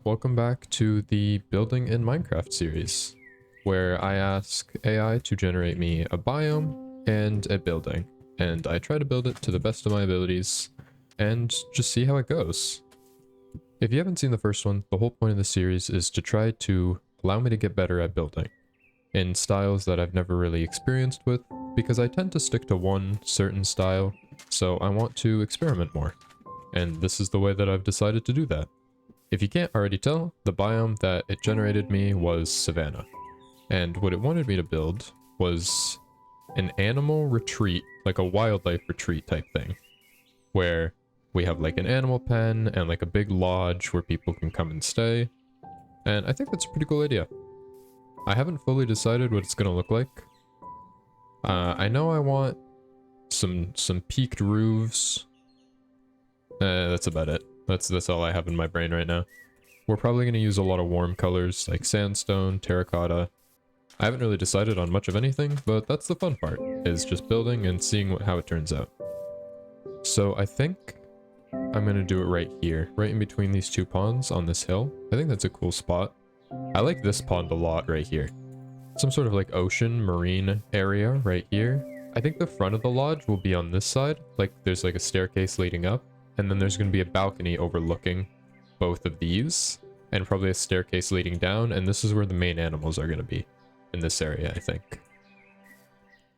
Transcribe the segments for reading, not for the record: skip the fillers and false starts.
welcome back to the Building in Minecraft series, where I ask AI to generate me a biome and a building, and I try to build it to the best of my abilities, and just see how it goes. If you haven't seen the first one, the whole point of the series is to try to allow me to get better at building, in styles that I've never really experienced with, because I tend to stick to one certain style, so I want to experiment more. And this is the way that I've decided to do that. If you can't already tell, the biome that it generated me was Savanna. And what it wanted me to build was an animal retreat, like a wildlife retreat type thing, where we have like an animal pen and like a big lodge where people can come and stay. And I think that's a pretty cool idea. I haven't fully decided what it's gonna look like. I know I want some peaked roofs. That's about it. That's all I have in my brain right now. We're probably going to use a lot of warm colors like sandstone, terracotta. I haven't really decided on much of anything, but that's the fun part, is just building and seeing how it turns out. So I think I'm going to do it right here, right in between these two ponds on this hill. I think that's a cool spot. I like this pond a lot right here. Some sort of like ocean, marine area right here. I think the front of the lodge will be on this side, like there's like a staircase leading up. And then there's going to be a balcony overlooking both of these, and probably a staircase leading down, and this is where the main animals are going to be, in this area, I think.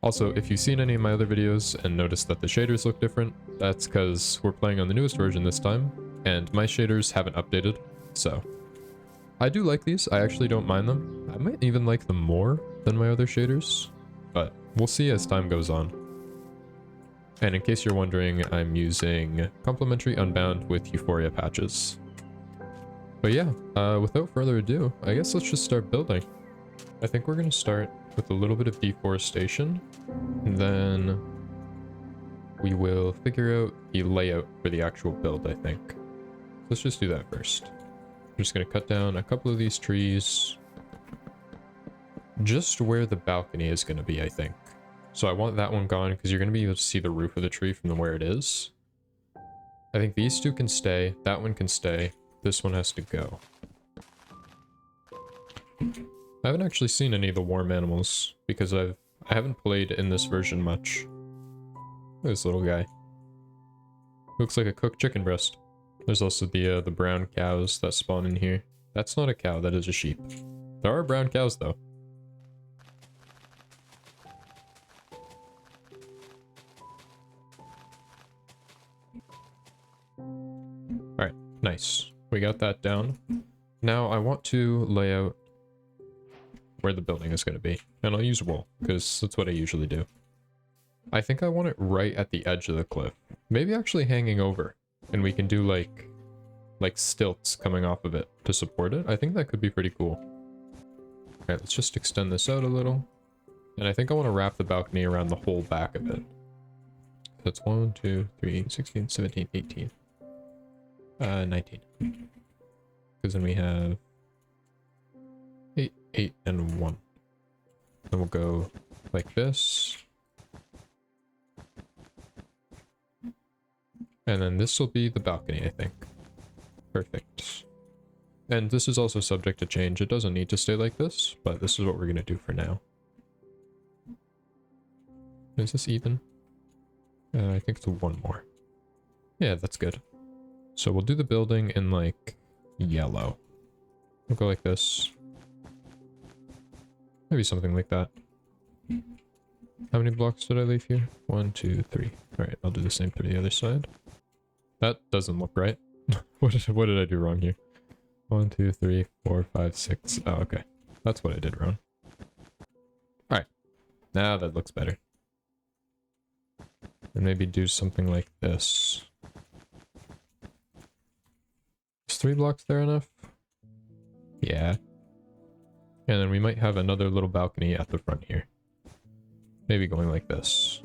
Also, if you've seen any of my other videos and noticed that the shaders look different, that's because we're playing on the newest version this time, and my shaders haven't updated, so. I do like these, I actually don't mind them. I might even like them more than my other shaders, but we'll see as time goes on. And in case you're wondering, I'm using Complementary Unbound with Euphoria patches. But yeah, without further ado, I guess let's just start building. I think we're going to start with a little bit of deforestation, and then we will figure out the layout for the actual build, I think. Let's just do that first. I'm just going to cut down a couple of these trees, just where the balcony is going to be, I think. So I want that one gone because you're going to be able to see the roof of the tree from where it is. I think these two can stay. That one can stay. This one has to go. I haven't actually seen any of the warm animals because I haven't played in this version much. Look at this little guy. Looks like a cooked chicken breast. There's also the brown cows that spawn in here. That's not a cow, that is a sheep. There are brown cows though. Alright, nice. We got that down. Now I want to lay out where the building is going to be. And I'll use wool, because that's what I usually do. I think I want it right at the edge of the cliff. Maybe actually hanging over. And we can do like stilts coming off of it to support it. I think that could be pretty cool. Alright, let's just extend this out a little. And I think I want to wrap the balcony around the whole back of it. That's 1, 2, 3, 16, 17, 18. 19. Because then we have 8, and 1. Then we'll go like this. And then this will be the balcony, I think. Perfect. And this is also subject to change. It doesn't need to stay like this, but this is what we're going to do for now. Is this even? I think it's one more. Yeah, that's good. So we'll do the building in like yellow. We'll go like this. Maybe something like that. How many blocks did I leave here? 1, 2, 3. Alright, I'll do the same for the other side. That doesn't look right. What did I do wrong here? 1, 2, 3, 4, 5, 6. Oh, okay. That's what I did wrong. Alright. Now that looks better. And maybe do something like this. Is 3 blocks there enough? Yeah. And then we might have another little balcony at the front here. Maybe going like this.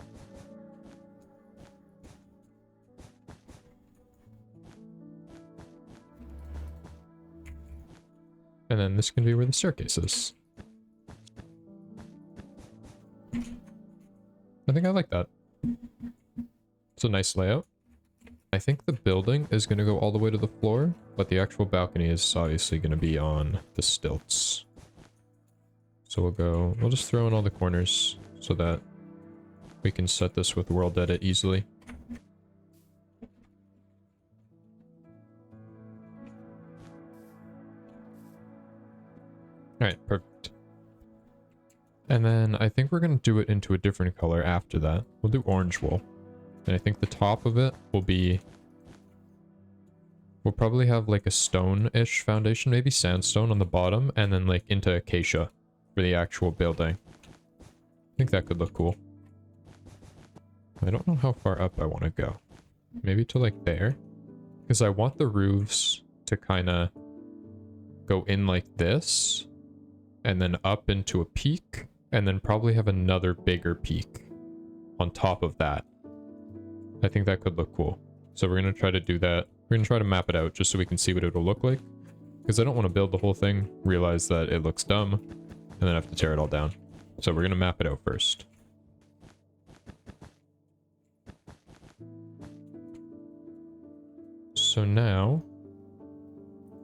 And then this can be where the staircase is. I think I like that. It's a nice layout. I I think the building is going to go all the way to the floor, but the actual balcony is obviously going to be on the stilts. So we'll just throw in all the corners so that we can set this with world edit easily. Alright, perfect. And then I think we're going to do it into a different color after that. We'll do orange wool. And I think the top of it will be... We'll probably have like a stone-ish foundation, maybe sandstone on the bottom, and then like into acacia for the actual building. I think that could look cool. I don't know how far up I want to go. Maybe to like there? Because I want the roofs to kind of go in like this, and then up into a peak, and then probably have another bigger peak on top of that. I think that could look cool. So we're going to try to do that. We're going to try to map it out just so we can see what it'll look like. Because I don't want to build the whole thing, realize that it looks dumb, and then have to tear it all down. So we're going to map it out first. So now,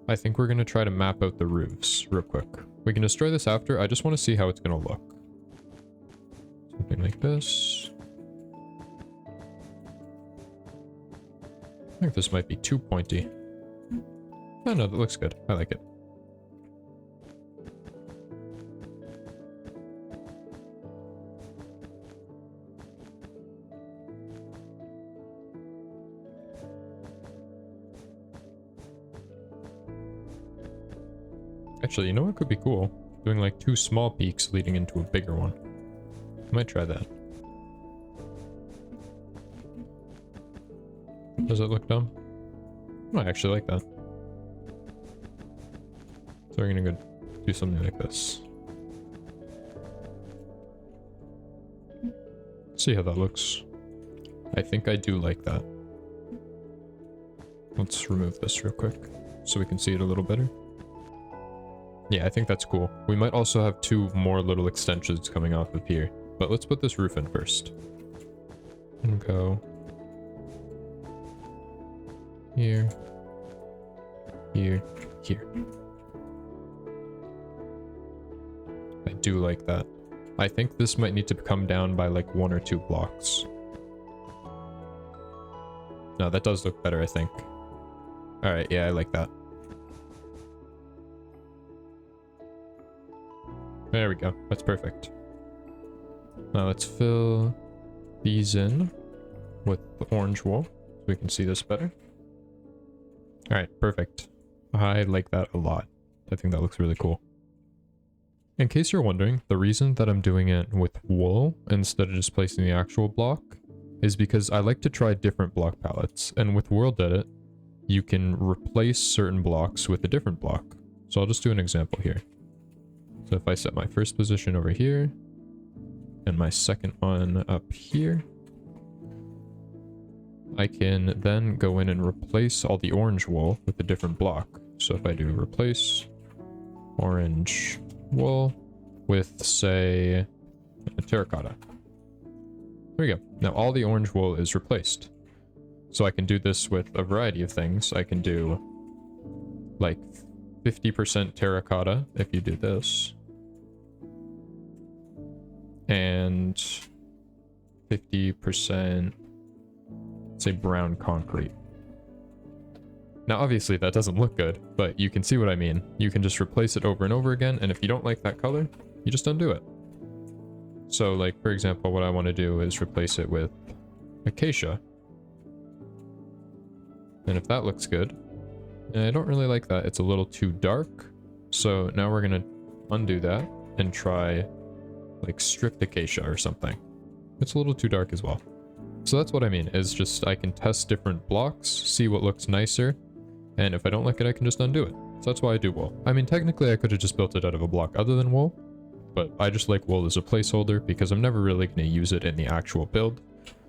I think we're going to try to map out the roofs real quick. We can destroy this after. I just want to see how it's going to look. Something like this. I think this might be too pointy. Oh no, that looks good. I like it. Actually, you know what could be cool? Doing like 2 small peaks leading into a bigger one. I might try that. Does it look dumb? Oh, I actually like that. So we're gonna go do something like this. See how that looks. I think I do like that. Let's remove this real quick so we can see it a little better. Yeah, I think that's cool. We might also have 2 more little extensions coming off of here, but let's put this roof in first. And go here, here, here. I do like that. I think this might need to come down by like 1 or 2 blocks. No, that does look better, I think. Alright, yeah, I like that. There we go. That's perfect. Now let's fill these in with the orange wool so we can see this better. Alright, perfect. I like that a lot. I think that looks really cool. In case you're wondering, the reason that I'm doing it with wool instead of just placing the actual block is because I like to try different block palettes, and with World Edit, you can replace certain blocks with a different block. So I'll just do an example here. So if I set my first position over here, and my second one up here, I can then go in and replace all the orange wool with a different block. So if I do replace orange wool with, say, a terracotta. There we go. Now all the orange wool is replaced. So I can do this with a variety of things. I can do like 50% terracotta if you do this. And 50%, say, brown concrete. Now obviously that doesn't look good, but you can see what I mean. You can just replace it over and over again, and if you don't like that color, you just undo it. So like, for example, what I want to do is replace it with acacia. And if that looks good, and I don't really like that, it's a little too dark. So now we're going to undo that and try like stripped acacia or something. It's a little too dark as well. So that's what I mean, is just I can test different blocks, see what looks nicer, and if I don't like it, I can just undo it. So that's why I do wool. I mean, technically I could have just built it out of a block other than wool, but I just like wool as a placeholder because I'm never really going to use it in the actual build,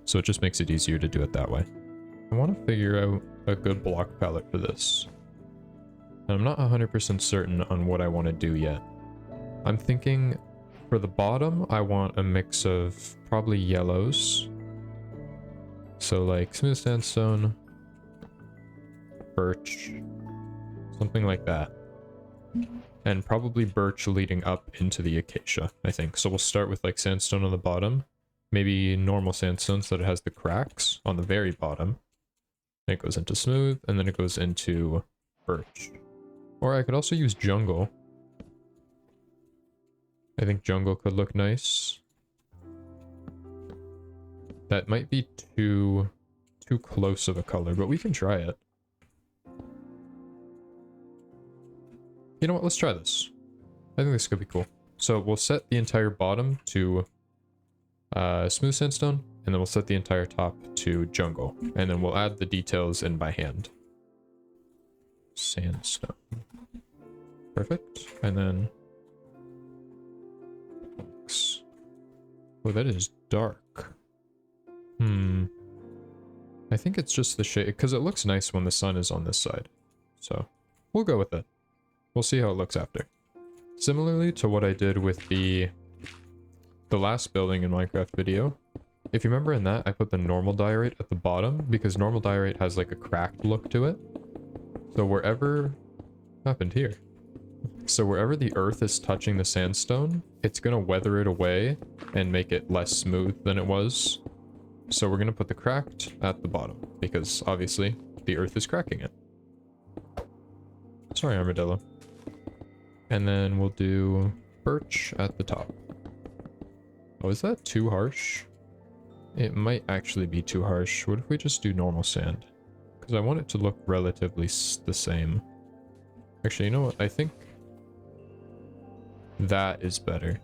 so it just makes it easier to do it that way. I want to figure out a good block palette for this. And I'm not 100% certain on what I want to do yet. I'm thinking for the bottom, I want a mix of probably yellows. So like smooth sandstone, birch, something like that. And probably birch leading up into the acacia, I think. So we'll start with like sandstone on the bottom, maybe normal sandstone so that it has the cracks on the very bottom. Then it goes into smooth, and then it goes into birch. Or I could also use jungle. I think jungle could look nice. That might be too close of a color, but we can try it. You know what, let's try this. I think this could be cool. So we'll set the entire bottom to smooth sandstone, and then we'll set the entire top to jungle, and then we'll add the details in by hand. Sandstone. Perfect. And then... oh, that is dark. I think it's just the shade, because it looks nice when the sun is on this side. So, we'll go with it. We'll see how it looks after. Similarly to what I did with the last building in Minecraft video, if you remember in that, I put the normal diorite at the bottom, because normal diorite has like a cracked look to it. So wherever... what happened here? So wherever the earth is touching the sandstone, it's going to weather it away and make it less smooth than it was. So we're going to put the cracked at the bottom, because obviously the earth is cracking it. Sorry, armadillo. And then we'll do birch at the top. Oh, is that too harsh? It might actually be too harsh. What if we just do normal sand? Because I want it to look relatively the same. Actually, you know what? I think that is better.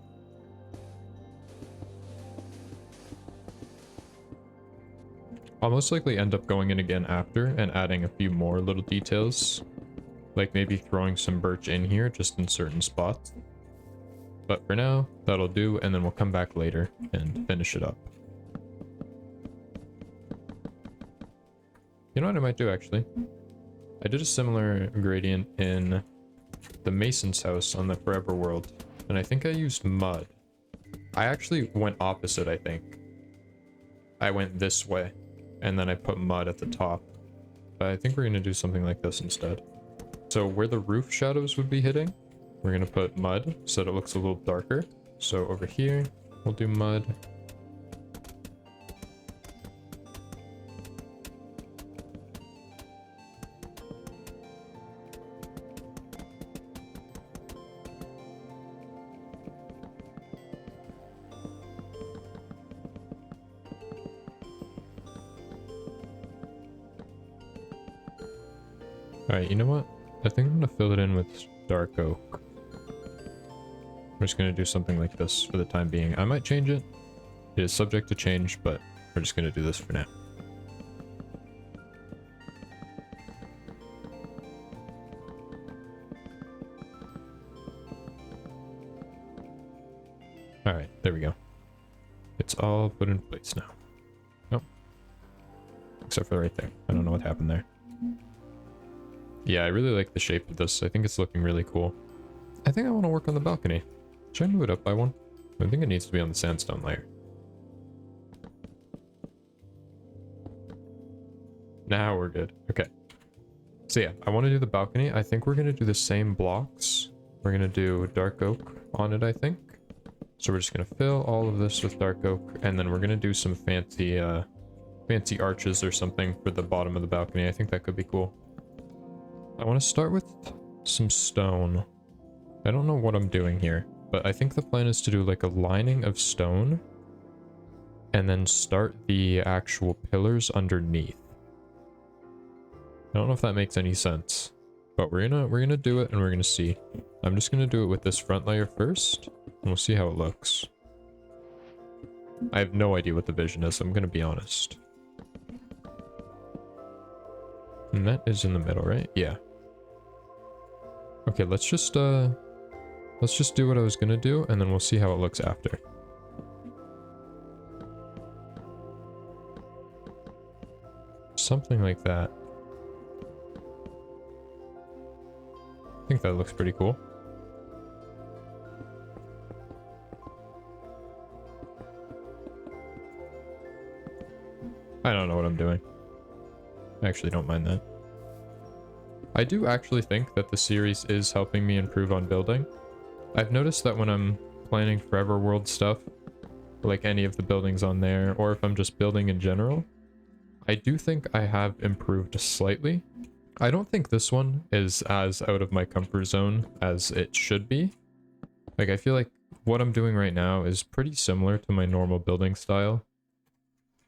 I'll most likely end up going in again after and adding a few more little details. Like maybe throwing some birch in here just in certain spots. But for now, that'll do, and then we'll come back later and finish it up. You know what I might do actually? I did a similar gradient in the Mason's house on the Forever World, and I think I used mud. I actually went opposite, I think. I went this way, and then I put mud at the top. But I think we're going to do something like this instead. So where the roof shadows would be hitting, we're going to put mud so that it looks a little darker. So over here, we'll do mud. Alright, you know what? I think I'm going to fill it in with dark oak. We're just going to do something like this for the time being. I might change it. It is subject to change, but we're just going to do this for now. Alright, there we go. It's all put in place now. Nope. Except for right there. I don't know what happened there. Yeah, I really like the shape of this. I think it's looking really cool. I think I want to work on the balcony. Should I move it up by one? I think it needs to be on the sandstone layer. Now we're good. Okay. So yeah, I want to do the balcony. I think we're going to do the same blocks. We're going to do dark oak on it, I think. So we're just going to fill all of this with dark oak, and then we're going to do some fancy arches or something for the bottom of the balcony. I think that could be cool. I want to start with some stone. I don't know what I'm doing here, but I think the plan is to do like a lining of stone and then start the actual pillars underneath. I don't know if that makes any sense, but we're gonna do it and we're gonna see. I'm just gonna do it with this front layer first and we'll see how it looks. I have no idea what the vision is, I'm gonna be honest. And that is in the middle, right? Yeah. Okay, let's just do what I was gonna do, and then we'll see how it looks after. Something like that. I think that looks pretty cool. I don't know what I'm doing. I actually don't mind that. I do actually think that the series is helping me improve on building. I've noticed that when I'm planning Forever World stuff, like any of the buildings on there, or if I'm just building in general, I do think I have improved slightly. I don't think this one is as out of my comfort zone as it should be. Like, I feel like what I'm doing right now is pretty similar to my normal building style.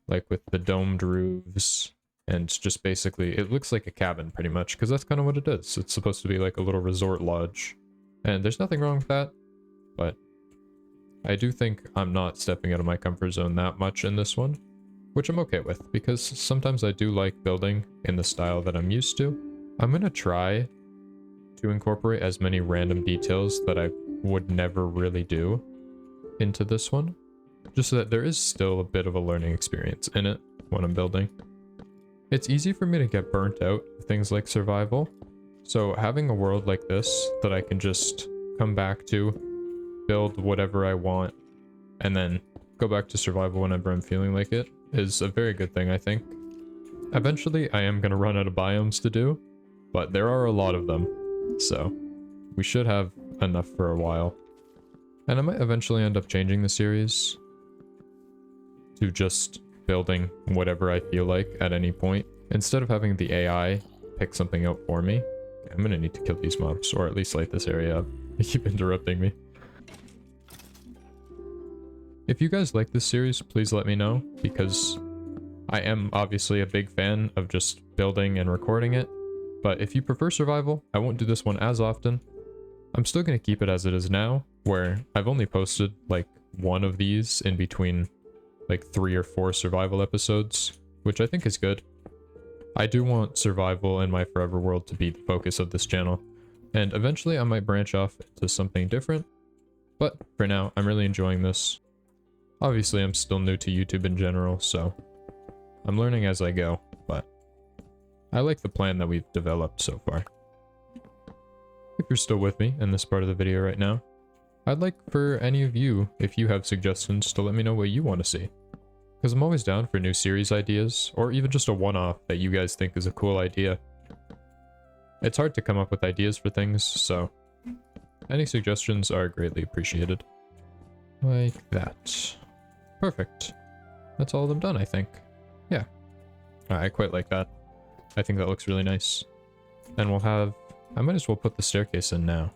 Like with the domed roofs, and just basically, it looks like a cabin pretty much, because that's kind of what it is. It's supposed to be like a little resort lodge. And there's nothing wrong with that, but I do think I'm not stepping out of my comfort zone that much in this one, which I'm okay with, because sometimes I do like building in the style that I'm used to. I'm gonna try to incorporate as many random details that I would never really do into this one, just so that there is still a bit of a learning experience in it when I'm building. It's easy for me to get burnt out with things like survival, so having a world like this that I can just come back to, build whatever I want, and then go back to survival whenever I'm feeling like it is a very good thing, I think. Eventually, I am going to run out of biomes to do, but there are a lot of them, so we should have enough for a while. And I might eventually end up changing the series to just building whatever I feel like at any point, instead of having the AI pick something out for me. I'm gonna need to kill these mobs, or at least light this area up. They keep interrupting me. If you guys like this series, please let me know, because I am obviously a big fan of just building and recording it. But if you prefer survival, I won't do this one as often. I'm still going to keep it as it is now, where I've only posted like one of these in between like 3 or 4 survival episodes, which I think is good. I do want survival in my Forever World to be the focus of this channel, and eventually I might branch off to something different, but for now I'm really enjoying this. Obviously I'm still new to YouTube in general, so I'm learning as I go, but I like the plan that we've developed so far. If you're still with me in this part of the video right now, I'd like for any of you, if you have suggestions, to let me know what you want to see. Because I'm always down for new series ideas, or even just a one-off that you guys think is a cool idea. It's hard to come up with ideas for things, so any suggestions are greatly appreciated. Like that. Perfect. That's all of them done, I think. Yeah. I quite like that. I think that looks really nice. And we'll have... I might as well put the staircase in now.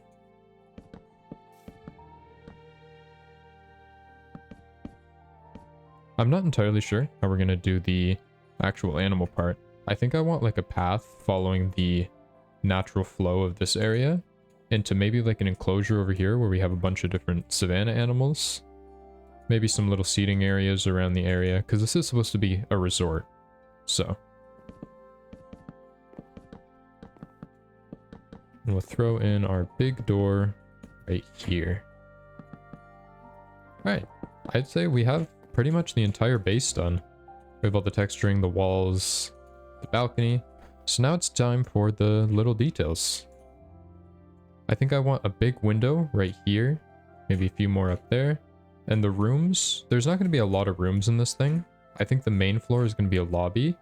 I'm not entirely sure how we're going to do the actual animal part. I think I want like a path following the natural flow of this area into maybe like an enclosure over here where we have a bunch of different savanna animals. Maybe some little seating areas around the area, because this is supposed to be a resort. So. And we'll throw in our big door right here. Alright, I'd say we have pretty much the entire base done. We have all the texturing, the walls, the balcony. So now it's time for the little details. I think I want a big window right here. Maybe a few more up there. And the rooms, there's not going to be a lot of rooms in this thing. I think the main floor is going to be a lobby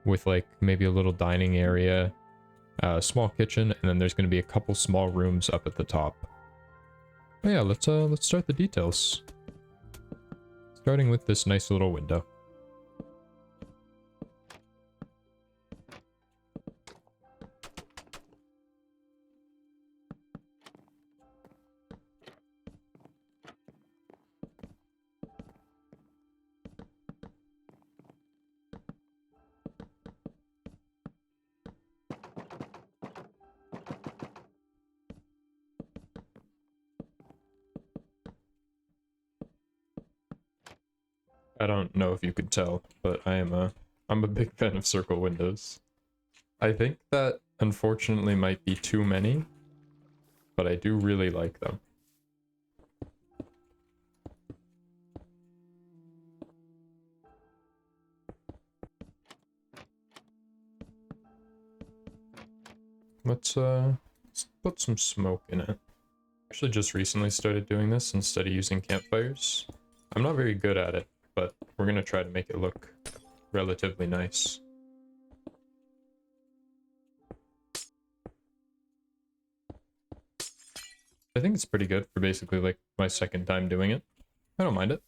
with like maybe a little dining area, a small kitchen, and then there's going to be a couple small rooms up at the top. But yeah, let's start the details. Starting with this nice little window. I don't know if you could tell, but I'm a big fan of circle windows. I think that unfortunately might be too many, but I do really like them. Let's put some smoke in it. Actually just recently started doing this instead of using campfires. I'm not very good at it, but we're gonna try to make it look relatively nice. I think it's pretty good for basically like my second time doing it. I don't mind it.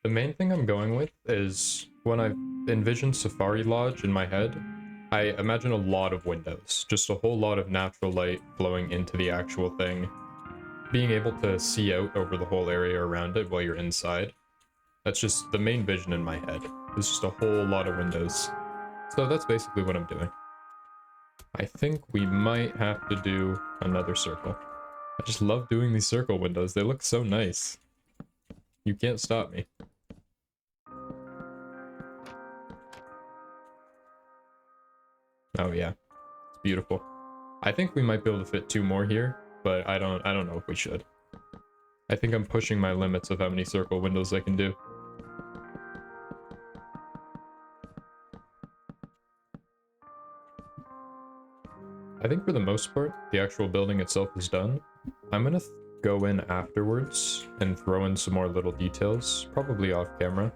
The main thing I'm going with is when I've envisioned Safari Lodge in my head, I imagine a lot of windows, just a whole lot of natural light flowing into the actual thing. Being able to see out over the whole area around it while you're inside. That's just the main vision in my head. It's just a whole lot of windows. So that's basically what I'm doing. I think we might have to do another circle. I just love doing these circle windows. They look so nice. You can't stop me. Oh yeah, it's beautiful. I think we might be able to fit 2 more here, but I don't know if we should. I think I'm pushing my limits of how many circle windows I can do. I think for the most part, the actual building itself is done. I'm gonna go in afterwards and throw in some more little details, probably off camera.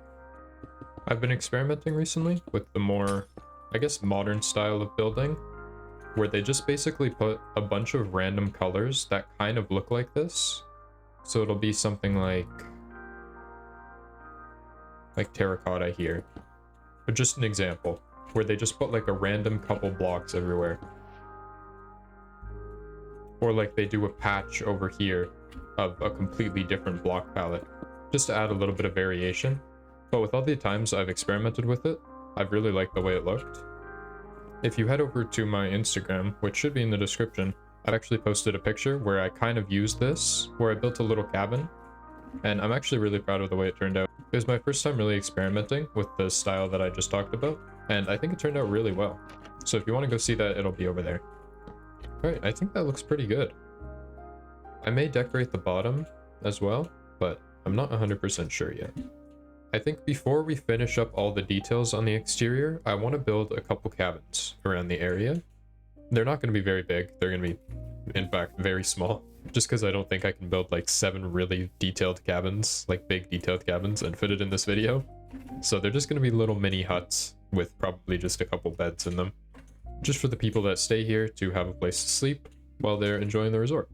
I've been experimenting recently with the more, I guess, modern style of building, where they just basically put a bunch of random colors that kind of look like this. So it'll be something like terracotta here. But just an example, where they just put like a random couple blocks everywhere. Or like they do a patch over here of a completely different block palette, just to add a little bit of variation. But with all the times I've experimented with it, I've really liked the way it looked. If you head over to my Instagram, which should be in the description, I've actually posted a picture where I kind of used this, where I built a little cabin, and I'm actually really proud of the way it turned out. It was my first time really experimenting with the style that I just talked about, and I think it turned out really well. So if you want to go see that, it'll be over there. Alright, I think that looks pretty good. I may decorate the bottom as well, but I'm not 100% sure yet. I think before we finish up all the details on the exterior, I want to build a couple cabins around the area. They're not going to be very big. They're going to be, in fact, very small. Just because I don't think I can build like 7 really detailed cabins, like big detailed cabins, and fit it in this video. So they're just going to be little mini huts with probably just a couple beds in them. Just for the people that stay here to have a place to sleep while they're enjoying the resort.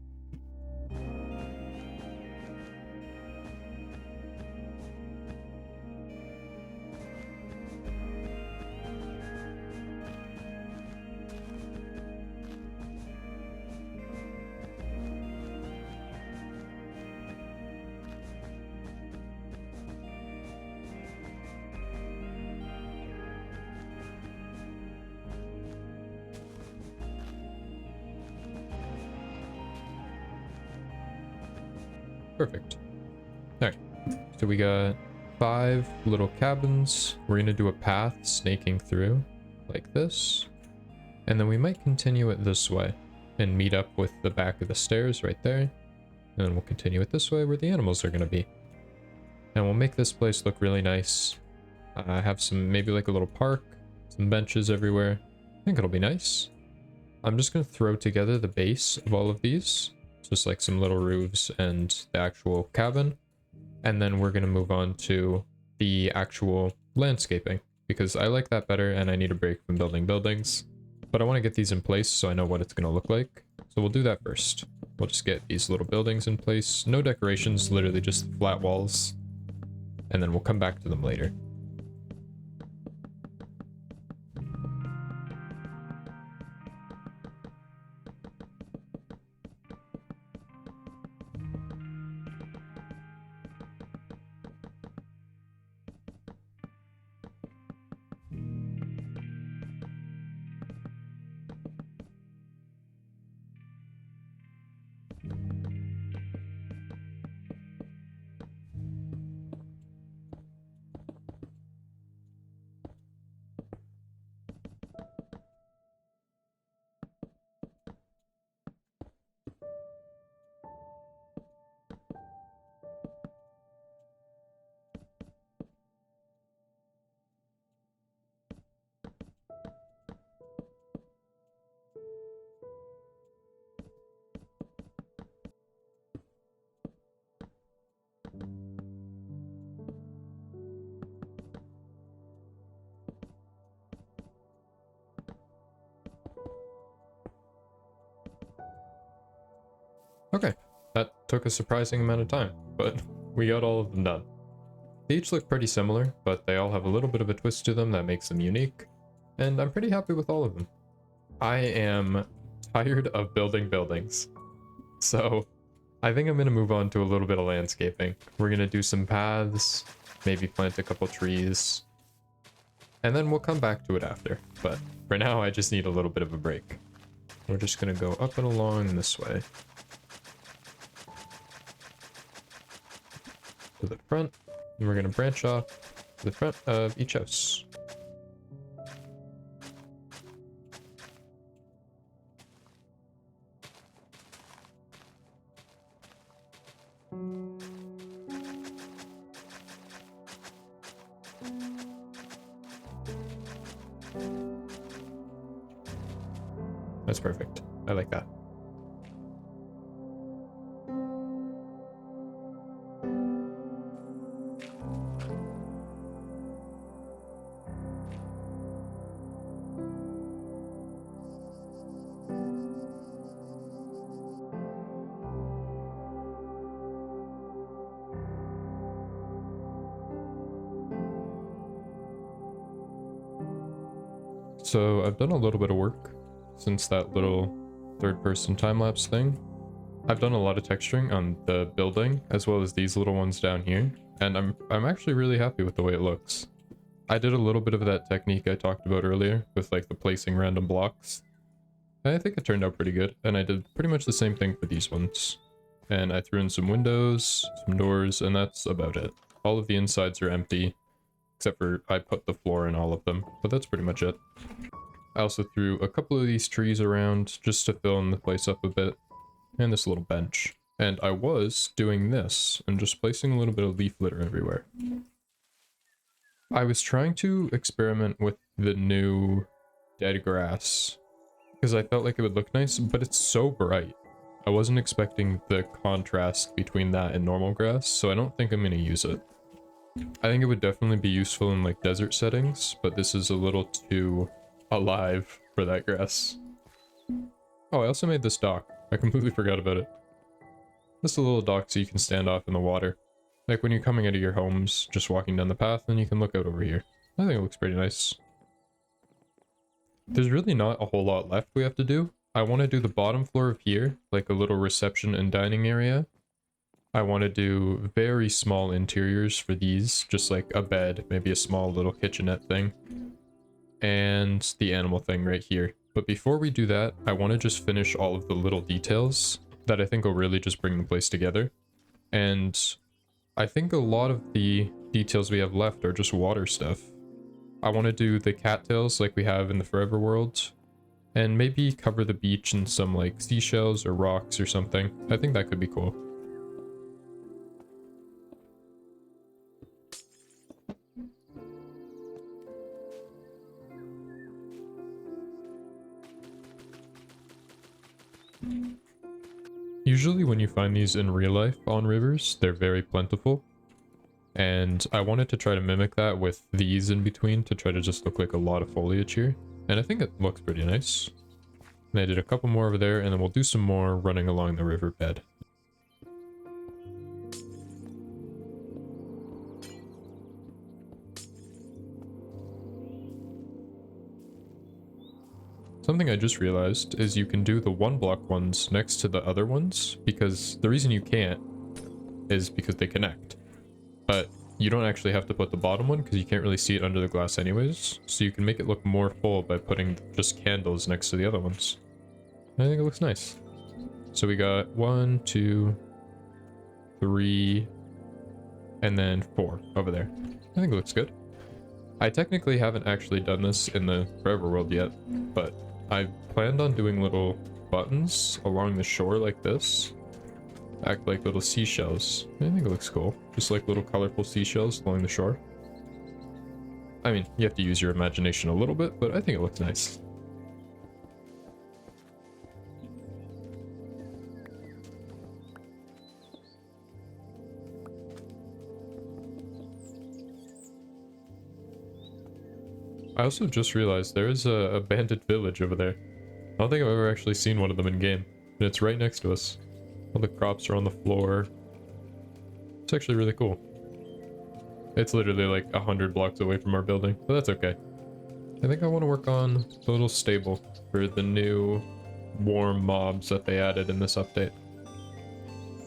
Perfect. Alright, so we got 5 little cabins. We're gonna do a path snaking through like this. And then we might continue it this way and meet up with the back of the stairs right there. And then we'll continue it this way where the animals are gonna be. And we'll make this place look really nice. Have some, maybe like a little park, some benches everywhere. I think it'll be nice. I'm just gonna throw together the base of all of these. Just like some little roofs and the actual cabin. And then we're going to move on to the actual landscaping, because I like that better and I need a break from building buildings. But I want to get these in place so I know what it's going to look like. So we'll do that first. We'll just get these little buildings in place. No decorations, literally just flat walls. And then we'll come back to them later. Okay, that took a surprising amount of time, but we got all of them done. They each look pretty similar, but they all have a little bit of a twist to them that makes them unique, and I'm pretty happy with all of them. I am tired of building buildings, so I think I'm going to move on to a little bit of landscaping. We're going to do some paths, maybe plant a couple trees, and then we'll come back to it after. But for now, I just need a little bit of a break. We're just going to go up and along this way. To the front, and we're going to branch off to the front of each house. That's perfect. I like that. So I've done a little bit of work since that little third-person time-lapse thing. I've done a lot of texturing on the building as well as these little ones down here, and I'm actually really happy with the way it looks. I did a little bit of that technique I talked about earlier with like the placing random blocks. And I think it turned out pretty good, and I did pretty much the same thing for these ones. And I threw in some windows, some doors, and that's about it. All of the insides are empty, except for I put the floor in all of them, but that's pretty much it. I also threw a couple of these trees around just to fill in the place up a bit, and this little bench. And I was doing this and just placing a little bit of leaf litter everywhere. I was trying to experiment with the new dead grass because I felt like it would look nice, but it's so bright. I wasn't expecting the contrast between that and normal grass, so I don't think I'm going to use it. I think it would definitely be useful in like desert settings, but this is a little too alive for that grass. Oh, I also made this dock. I completely forgot about it. Just a little dock so you can stand off in the water. Like when you're coming out of your homes, just walking down the path, and you can look out over here. I think it looks pretty nice. There's really not a whole lot left we have to do. I want to do the bottom floor of here, like a little reception and dining area. I want to do very small interiors for these, just like a bed, maybe a small little kitchenette thing, and the animal thing right here. But before we do that, I want to just finish all of the little details that I think will really just bring the place together. And I think a lot of the details we have left are just water stuff. I want to do the cattails like we have in the Forever World, and maybe cover the beach in some like seashells or rocks or something. I think that could be cool. Usually when you find these in real life on rivers, they're very plentiful. And I wanted to try to mimic that with these in between to try to just look like a lot of foliage here. And I think it looks pretty nice. And I did a couple more over there, and then we'll do some more running along the riverbed. Something I just realized is you can do the one block ones next to the other ones, because the reason you can't is because they connect. But you don't actually have to put the bottom one because you can't really see it under the glass anyways, so you can make it look more full by putting just candles next to the other ones. And I think it looks nice. So we got 1, 2, 3, and then 4 over there. I think it looks good. I technically haven't actually done this in the Forever World yet, but I planned on doing little buttons along the shore like this. Act like little seashells. I think it looks cool. Just like little colorful seashells along the shore. I mean, you have to use your imagination a little bit, but I think it looks nice. I also just realized there is a bandit village over there. I don't think I've ever actually seen one of them in game, and it's right next to us. All the crops are on the floor. It's actually really cool. It's literally like 100 blocks away from our building, but that's okay. I think I want to work on the little stable for the new warm mobs that they added in this update.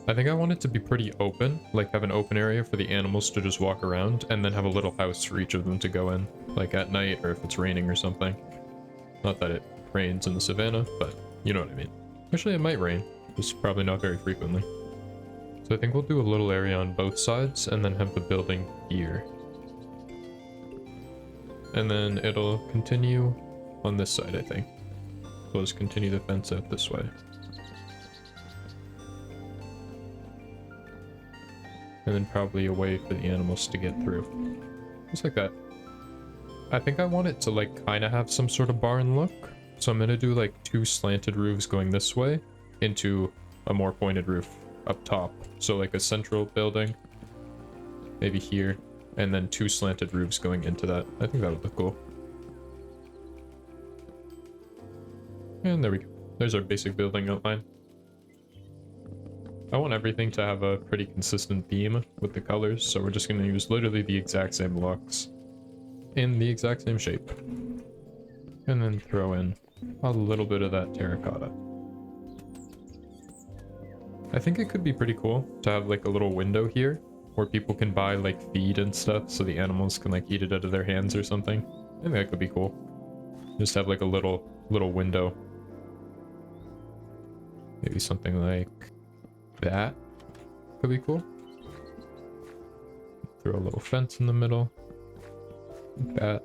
I think I want it to be pretty open, like have an open area for the animals to just walk around, and then have a little house for each of them to go in, like at night or if it's raining or something. Not that it rains in the savannah, but you know what I mean. Actually, it might rain, just probably not very frequently. So I think we'll do a little area on both sides and then have the building here. And then it'll continue on this side, I think. We'll just continue the fence out this way. And then probably a way for the animals to get through. Just like that. I think I want it to like kind of have some sort of barn look. So I'm going to do like 2 slanted roofs going this way into a more pointed roof up top. So like a central building, maybe here, and then 2 slanted roofs going into that. I think that would look cool. And there we go. There's our basic building outline. I want everything to have a pretty consistent theme with the colors, so we're just going to use literally the exact same blocks in the exact same shape. And then throw in a little bit of that terracotta. I think it could be pretty cool to have like a little window here where people can buy like feed and stuff so the animals can like eat it out of their hands or something. I think that could be cool. Just have like a little window. Maybe something like that could be cool. Throw a little fence in the middle. Like that.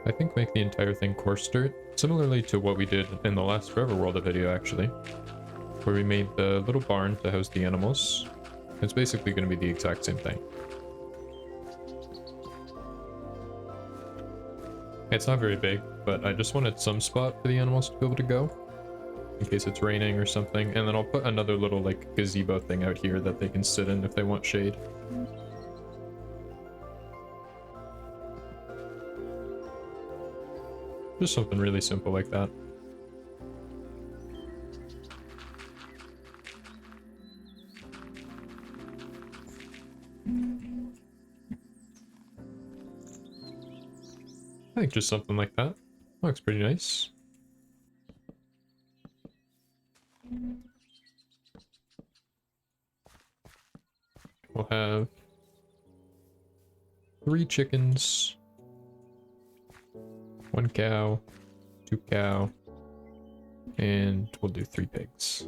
I think make the entire thing coarse dirt, similarly to what we did in the last Forever World video actually, where we made the little barn to house the animals. It's basically going to be the exact same thing. It's not very big, but I just wanted some spot for the animals to be able to go, in case it's raining or something, and then I'll put another little like gazebo thing out here that they can sit in if they want shade. Just something really simple like that. I think just something like that. Looks pretty nice. We'll have 3 chickens. 1 cow, 2 cow, and we'll do 3 pigs.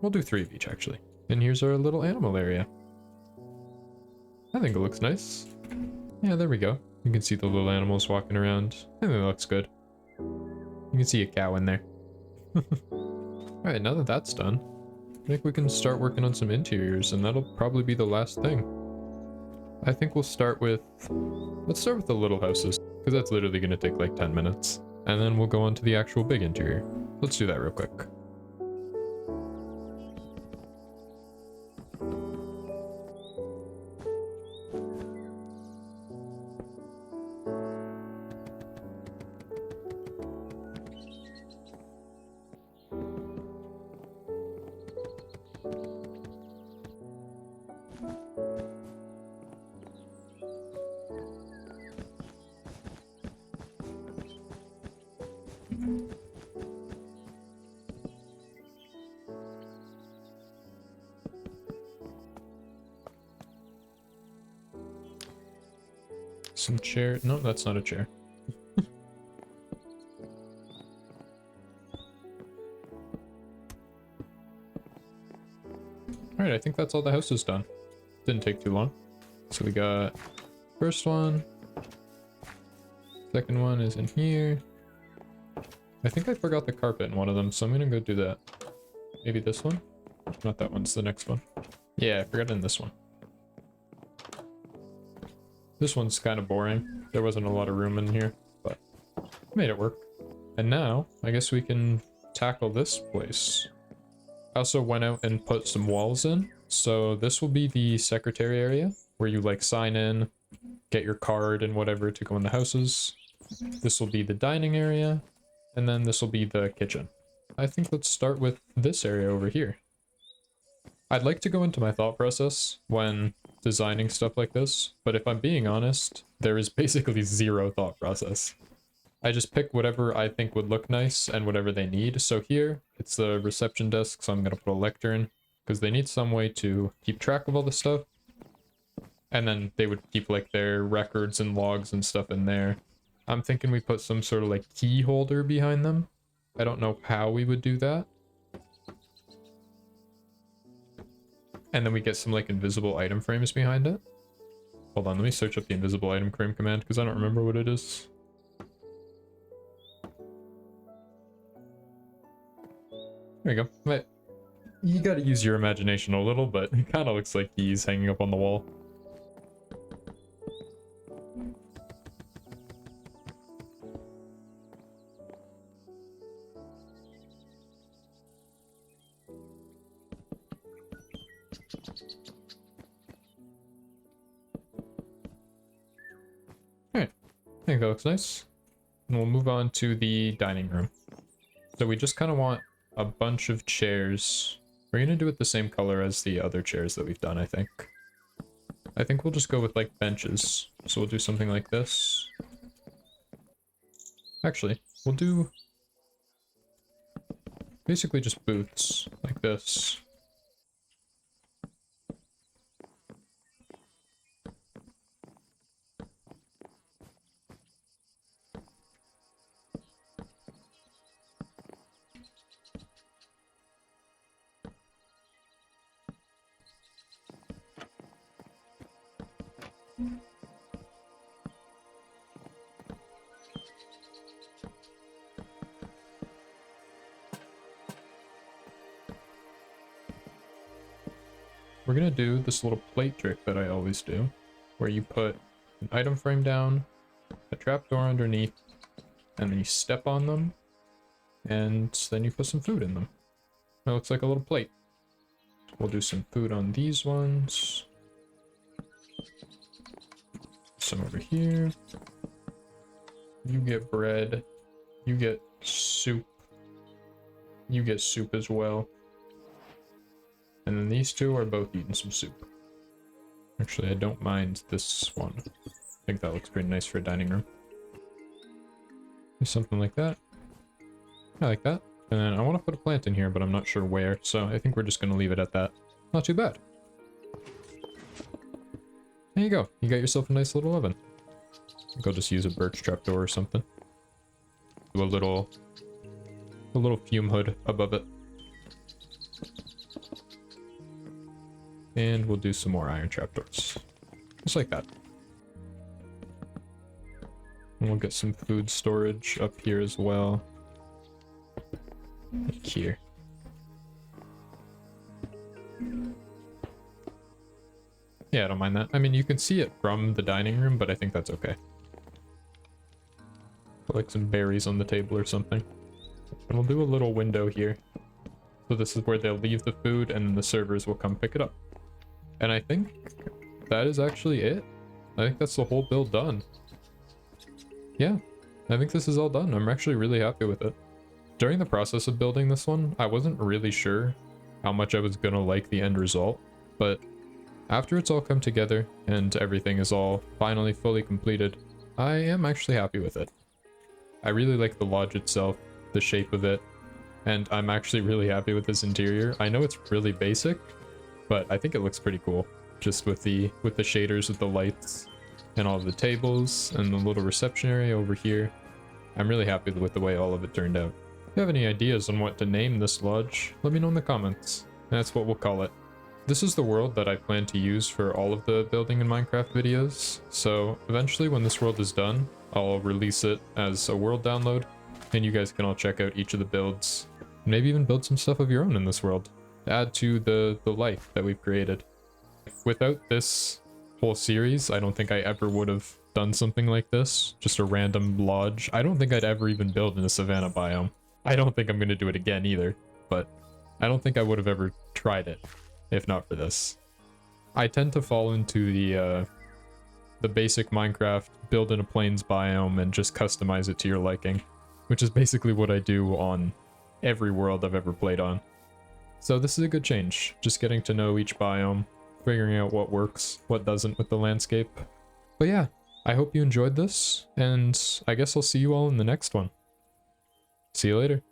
We'll do 3 of each actually. And here's our little animal area. I think it looks nice. Yeah, there we go. You can see the little animals walking around. I think it looks good. You can see a cow in there. Alright, now that that's done, I think we can start working on some interiors, and that'll probably be the last thing. I think we'll start with... Let's start with the little houses, because that's literally going to take like 10 minutes. And then we'll go on to the actual big interior. Let's do that real quick. Some chair. No, that's not a chair. Alright, I think that's all the house is done. Didn't take too long. So we got first one. Second one is in here. I think I forgot the carpet in one of them, so I'm gonna go do that. Maybe this one? Not that one's the next one. Yeah, I forgot in this one. This one's kind of boring. There wasn't a lot of room in here, but made it work. And now, I guess we can tackle this place. I also went out and put some walls in. So this will be the secretary area where you like sign in, get your card and whatever to go in the houses. This will be the dining area, and then this will be the kitchen. I think let's start with this area over here. I'd like to go into my thought process when designing stuff like this, but if I'm being honest, there is basically zero thought process. I just pick whatever I think would look nice and whatever they need. So here, it's the reception desk, so I'm going to put a lectern, because they need some way to keep track of all the stuff. And then they would keep like their records and logs and stuff in there. I'm thinking we put some sort of like key holder behind them. I don't know how we would do that. And then we get some like invisible item frames behind it. Hold on, let me search up the invisible item frame command because I don't remember what it is. There you go. But you gotta use your imagination a little, but it kind of looks like he's hanging up on the wall. Alright, I think that looks nice. And we'll move on to the dining room. So we just kind of want a bunch of chairs. We're gonna do it the same color as the other chairs that we've done, I think. I think we'll just go with like benches. So we'll do something like this. Actually, we'll do basically just booths like this. We're gonna do this little plate trick that I always do, where you put an item frame down, a trapdoor underneath, and then you step on them, and then you put some food in them. It looks like a little plate. We'll do some food on these ones. Some over here. You get bread. You get soup. You get soup as well. And then these two are both eating some soup. Actually, I don't mind this one. I think that looks pretty nice for a dining room. Something like that. I like that. And then I want to put a plant in here, but I'm not sure where, so I think we're just going to leave it at that. Not too bad. There you go. You got yourself a nice little oven. I think I'll just use a birch trapdoor or something. Do a little fume hood above it. And we'll do some more iron trapdoors. Just like that. And we'll get some food storage up here as well. Like here. Yeah, I don't mind that. I mean, you can see it from the dining room, but I think that's okay. Put like some berries on the table or something. And we'll do a little window here. So this is where they'll leave the food and then the servers will come pick it up. And I think that is actually it. I think that's the whole build done. Yeah, I think this is all done. I'm actually really happy with it. During the process of building this one, I wasn't really sure how much I was gonna like the end result, but after it's all come together and everything is all finally fully completed, I am actually happy with it. I really like the lodge itself, the shape of it, and I'm actually really happy with this interior. I know it's really basic, but I think it looks pretty cool, just with the shaders with the lights and all of the tables and the little reception area over here. I'm really happy with the way all of it turned out. If you have any ideas on what to name this lodge, let me know in the comments. That's what we'll call it. This is the world that I plan to use for all of the building in Minecraft videos, so eventually when this world is done, I'll release it as a world download, and you guys can all check out each of the builds, maybe even build some stuff of your own in this world. Add to the life that we've created. Without this whole series, I don't think I ever would have done something like this. Just a random lodge. I don't think I'd ever even build in a savanna biome. I don't think I'm going to do it again either, but I don't think I would have ever tried it if not for this. I tend to fall into the basic Minecraft build in a plains biome and just customize it to your liking, which is basically what I do on every world I've ever played on. So this is a good change, just getting to know each biome, figuring out what works, what doesn't with the landscape. But yeah, I hope you enjoyed this, and I guess I'll see you all in the next one. See you later.